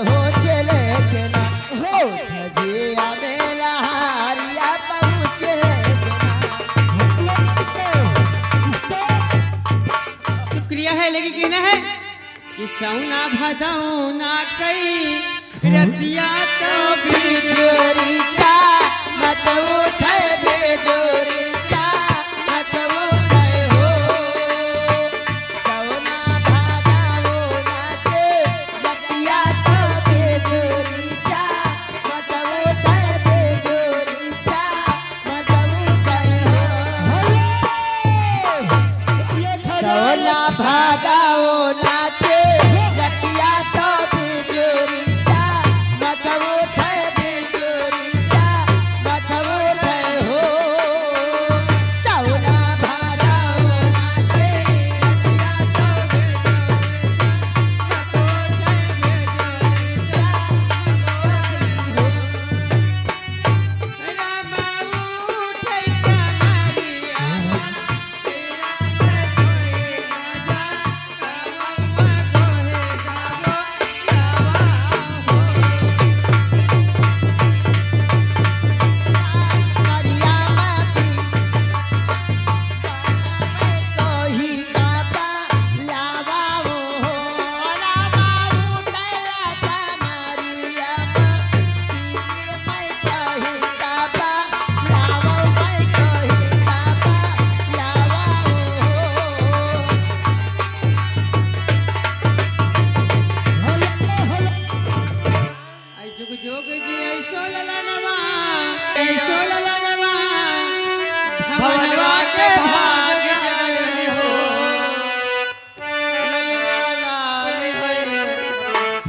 हो चले के ना हो धजिया मेला हारिया पहुँचे शुक्रिया है लेकिन कहना है कि सौना भदौना कई रतिया तो बिजोरी चा मत उठे बिजोरी चा मत उठे हो सौना भागाओ नाचे रतिया तो बिजोरी चा मत उठे बिजोरी चा मत उठे हो सौना भागाओ नाचे रतिया तो बिजोरी चा मत उठे बिजोरी चा मत उठे हो सौना भागाओ नाचे रतिया तो बिजोरी चा मत उठे बिजोरी चा जोग जी ऐसो ललनवा भवनवा के भाग जागली हो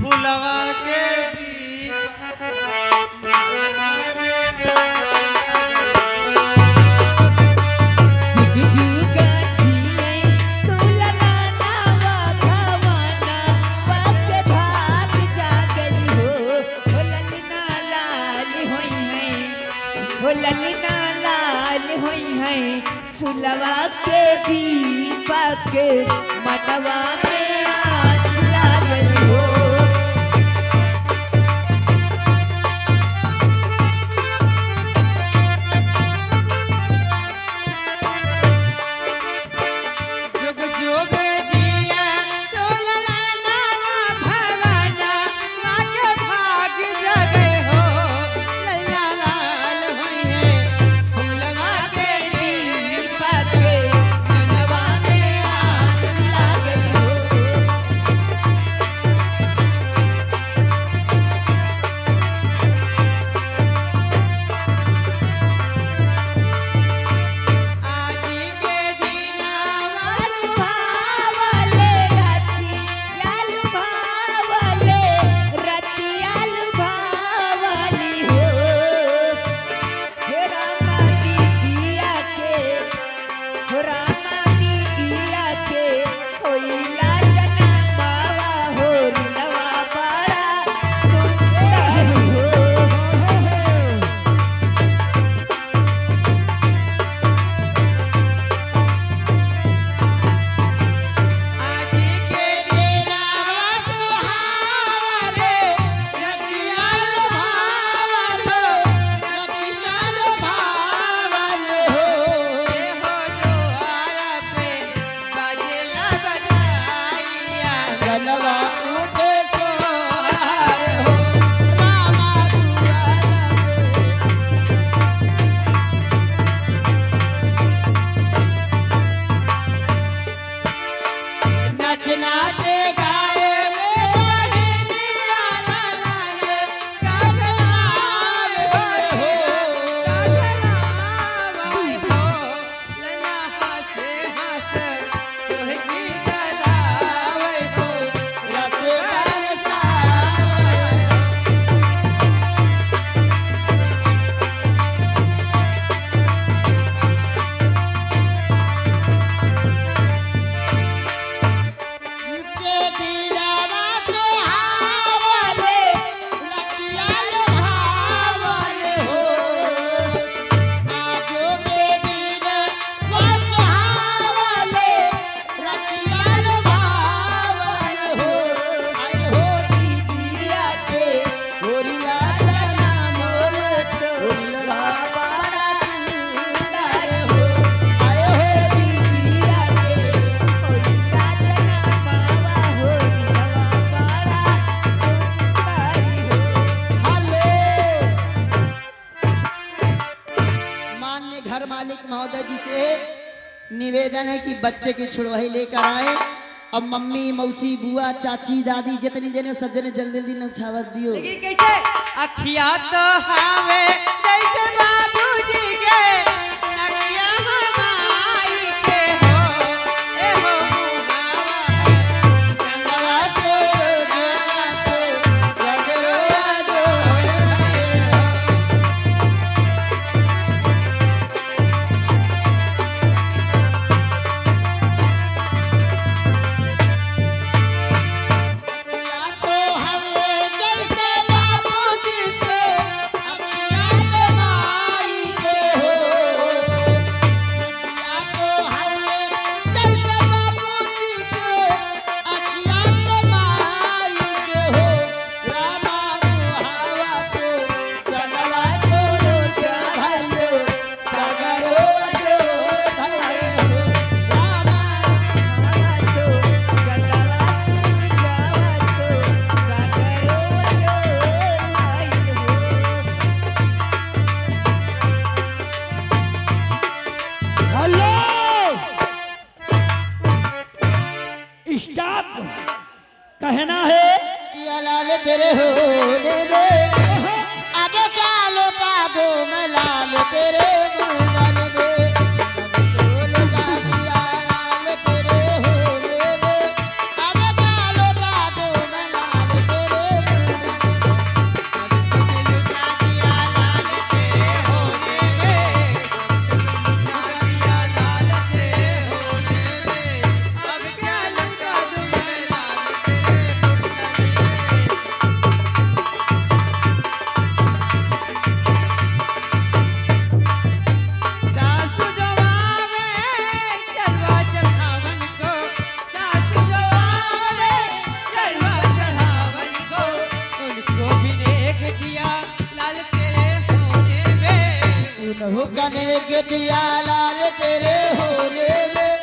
फुलवा के जुग जुग जिए सुलला नवा भवना वाके भाग जागल हो ललना लाल होई है हो ललना लाल होई है फुलवा के दीपक मनवा में आँच लागल हो जुग जुग जिया सोलला नावा भवना वाके भाग जागे हो लैला लाल होई है फूलवा के दीपक मनवा में आँच लागल हो आज के दिनवा सुहावन महोदय जी से निवेदन है कि बच्चे की छुड़वाई लेकर आए। अब मम्मी मौसी बुआ चाची दादी जितनी जने सब जने जल्दी जल्दी नौछावर दियो। देखिए कैसे अखिया तो हावे जैसे बाबूजी के नकिया हमाई के हो ए हो गंगवा से रोजावा को लगरोया जोड़ रहे। अखिया तो हवे जैसे बाबूजी के, अखिया तो माई के हो। अखिया तो हवे जैसे बाबूजी के, अखिया तो माई के हो। रामा मुहावा को चंदवा सो रोजा भले, सगरो जोर भले हो। रामा मुहावा को चंदवा सो रोजा भले, सगरो जोर भले हो। हेलो स्टॉप कहना है कि लाल तेरे होने में अबे क्या लौटा दो मैं लाल तेरे मुंडन में। सबको लौटा दिया लाल तेरे होने में, अबे क्या लौटा दो मैं लाल तेरे मुंडन में। सबको लुटा दिया लाल तेरे होने में लुटा दिया लाल तेरे होने में अब क्या लुटा दूं मैं लाल तेरे सासु जवावे चढ़वा चढ़ावन को सासु जवावे चढ़वा चढ़ावन को उनको भी नेक दिया लाल तेरे होने में उन्हों कने के दिया लाल तेरे होने में,